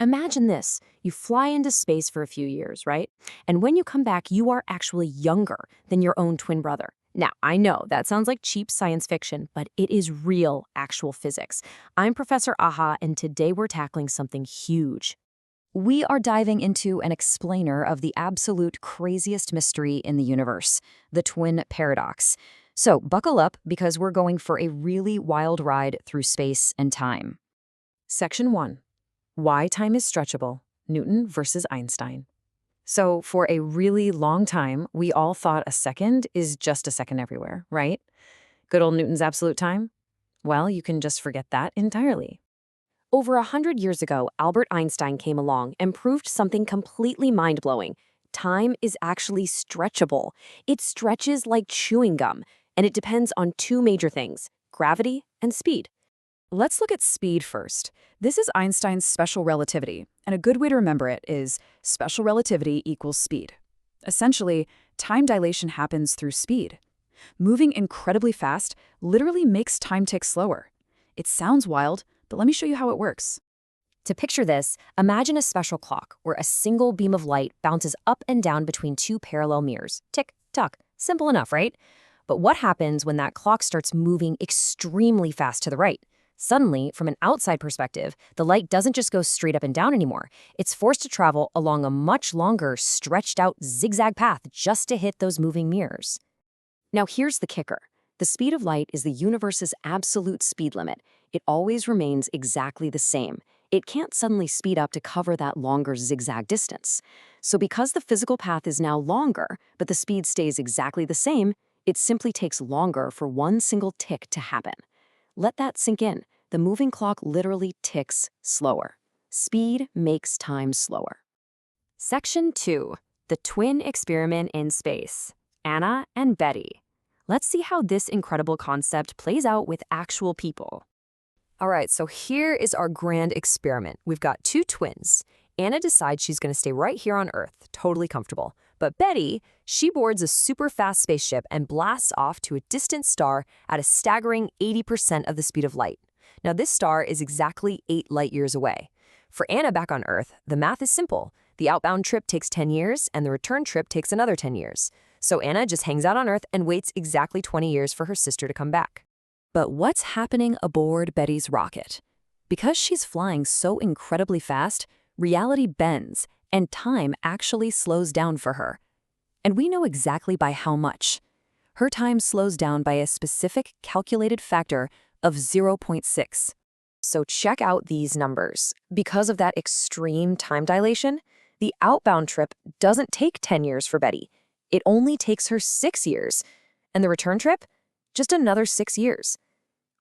Imagine this. You fly into space for a few years, right? And when you come back, you are actually younger than your own twin brother. Now, I know that sounds like cheap science fiction, but it is real, actual physics. I'm Professor Aha, and today we're tackling something huge. We are diving into an explainer of the absolute craziest mystery in the universe, the twin paradox. So buckle up because we're going for a really wild ride through space and time. Section 1. Why time is stretchable, Newton versus Einstein. So for a really long time, we all thought a second is just a second everywhere, right? Good old Newton's absolute time? Well, you can just forget that entirely. Over 100 years ago, Albert Einstein came along and proved something completely mind-blowing. Time is actually stretchable. It stretches like chewing gum, and it depends on two major things, gravity and speed. Let's look at speed first. This is Einstein's special relativity, and a good way to remember it is special relativity equals speed. Essentially, time dilation happens through speed. Moving incredibly fast literally makes time tick slower. It sounds wild, but let me show you how it works. To picture this, imagine a special clock where a single beam of light bounces up and down between two parallel mirrors. Tick, tock. Simple enough, right? But what happens when that clock starts moving extremely fast to the right? Suddenly, from an outside perspective, the light doesn't just go straight up and down anymore. It's forced to travel along a much longer, stretched-out zigzag path just to hit those moving mirrors. Now here's the kicker. The speed of light is the universe's absolute speed limit. It always remains exactly the same. It can't suddenly speed up to cover that longer zigzag distance. So because the physical path is now longer, but the speed stays exactly the same, it simply takes longer for one single tick to happen. Let that sink in. The moving clock literally ticks slower. Speed makes time slower. Section 2. The twin experiment in space. Anna and Betty. Let's see how this incredible concept plays out with actual people. All right, so here is our grand experiment. We've got two twins. Anna decides she's going to stay right here on Earth, totally comfortable. But Betty, she boards a super fast spaceship and blasts off to a distant star at a staggering 80% of the speed of light. Now, this star is exactly 8 light years away. For Anna back on Earth, the math is simple. The outbound trip takes 10 years, and the return trip takes another 10 years. So Anna just hangs out on Earth and waits exactly 20 years for her sister to come back. But what's happening aboard Betty's rocket? Because she's flying so incredibly fast, reality bends, and time actually slows down for her. And we know exactly by how much. Her time slows down by a specific calculated factor of 0.6. So check out these numbers. Because of that extreme time dilation, the outbound trip doesn't take 10 years for Betty. It only takes her 6 years. And the return trip? Just another 6 years.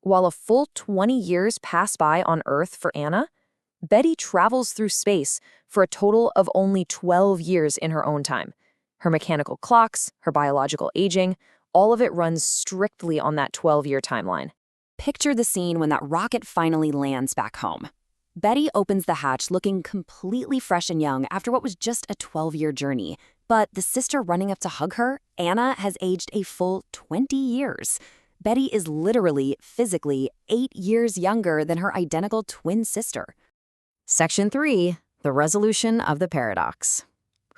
While a full 20 years pass by on Earth for Anna, Betty travels through space for a total of only 12 years in her own time. Her mechanical clocks, her biological aging, all of it runs strictly on that 12-year timeline. Picture the scene when that rocket finally lands back home. Betty opens the hatch looking completely fresh and young after what was just a 12-year journey. But the sister running up to hug her, Anna, has aged a full 20 years. Betty is literally, physically, 8 years younger than her identical twin sister. Section 3. The resolution of the paradox.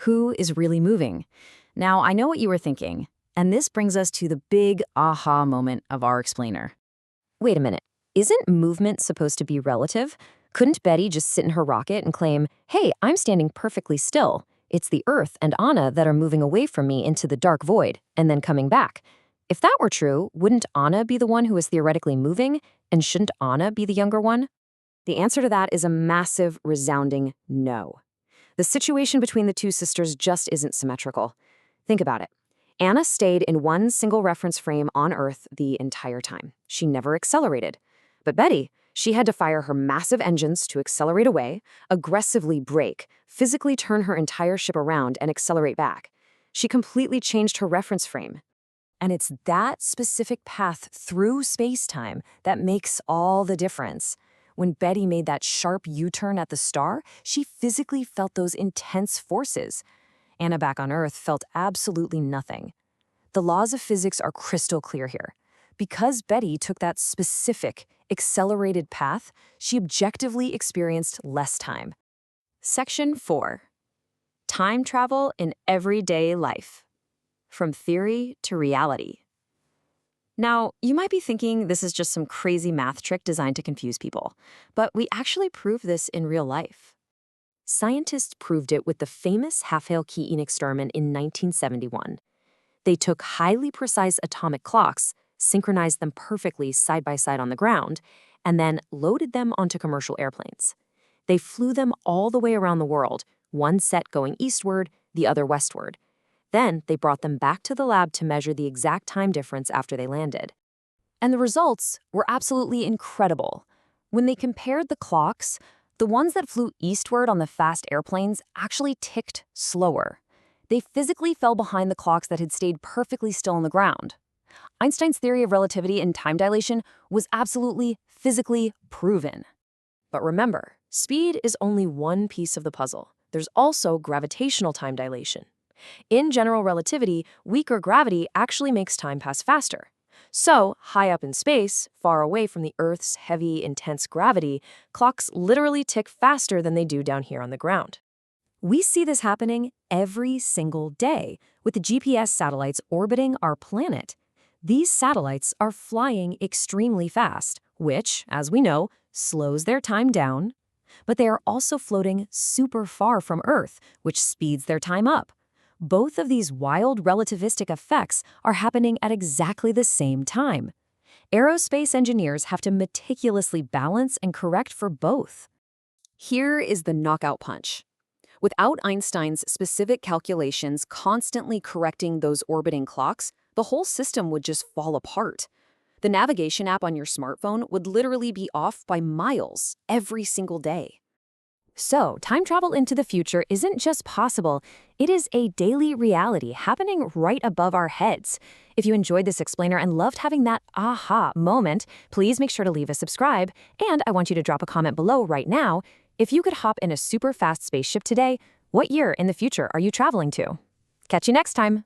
Who is really moving? Now, I know what you were thinking, and this brings us to the big aha moment of our explainer. Wait a minute. Isn't movement supposed to be relative? Couldn't Betty just sit in her rocket and claim, hey, I'm standing perfectly still. It's the Earth and Anna that are moving away from me into the dark void, and then coming back. If that were true, wouldn't Anna be the one who is theoretically moving, and shouldn't Anna be the younger one? The answer to that is a massive, resounding no. The situation between the two sisters just isn't symmetrical. Think about it. Anna stayed in one single reference frame on Earth the entire time. She never accelerated. But Betty, she had to fire her massive engines to accelerate away, aggressively brake, physically turn her entire ship around and accelerate back. She completely changed her reference frame. And it's that specific path through space-time that makes all the difference. When Betty made that sharp U-turn at the star, she physically felt those intense forces. Anna back on Earth felt absolutely nothing. The laws of physics are crystal clear here. Because Betty took that specific, accelerated path, she objectively experienced less time. Section 4. Time travel in everyday life. From theory to reality. Now, you might be thinking this is just some crazy math trick designed to confuse people, but we actually prove this in real life. Scientists proved it with the famous Half-Hale-Keeting experiment in 1971. They took highly precise atomic clocks, synchronized them perfectly side by side on the ground, and then loaded them onto commercial airplanes. They flew them all the way around the world, one set going eastward, the other westward. Then they brought them back to the lab to measure the exact time difference after they landed. And the results were absolutely incredible. When they compared the clocks, the ones that flew eastward on the fast airplanes actually ticked slower. They physically fell behind the clocks that had stayed perfectly still on the ground. Einstein's theory of relativity and time dilation was absolutely physically proven. But remember, speed is only one piece of the puzzle. There's also gravitational time dilation. In general relativity, weaker gravity actually makes time pass faster. So, high up in space, far away from the Earth's heavy, intense gravity, clocks literally tick faster than they do down here on the ground. We see this happening every single day with the GPS satellites orbiting our planet. These satellites are flying extremely fast, which, as we know, slows their time down. But they are also floating super far from Earth, which speeds their time up. Both of these wild relativistic effects are happening at exactly the same time. Aerospace engineers have to meticulously balance and correct for both. Here is the knockout punch. Without Einstein's specific calculations constantly correcting those orbiting clocks, the whole system would just fall apart. The navigation app on your smartphone would literally be off by miles every single day. So, time travel into the future isn't just possible, it is a daily reality happening right above our heads. If you enjoyed this explainer and loved having that aha moment, please make sure to leave a subscribe, and I want you to drop a comment below right now. If you could hop in a super fast spaceship today, what year in the future are you traveling to? Catch you next time!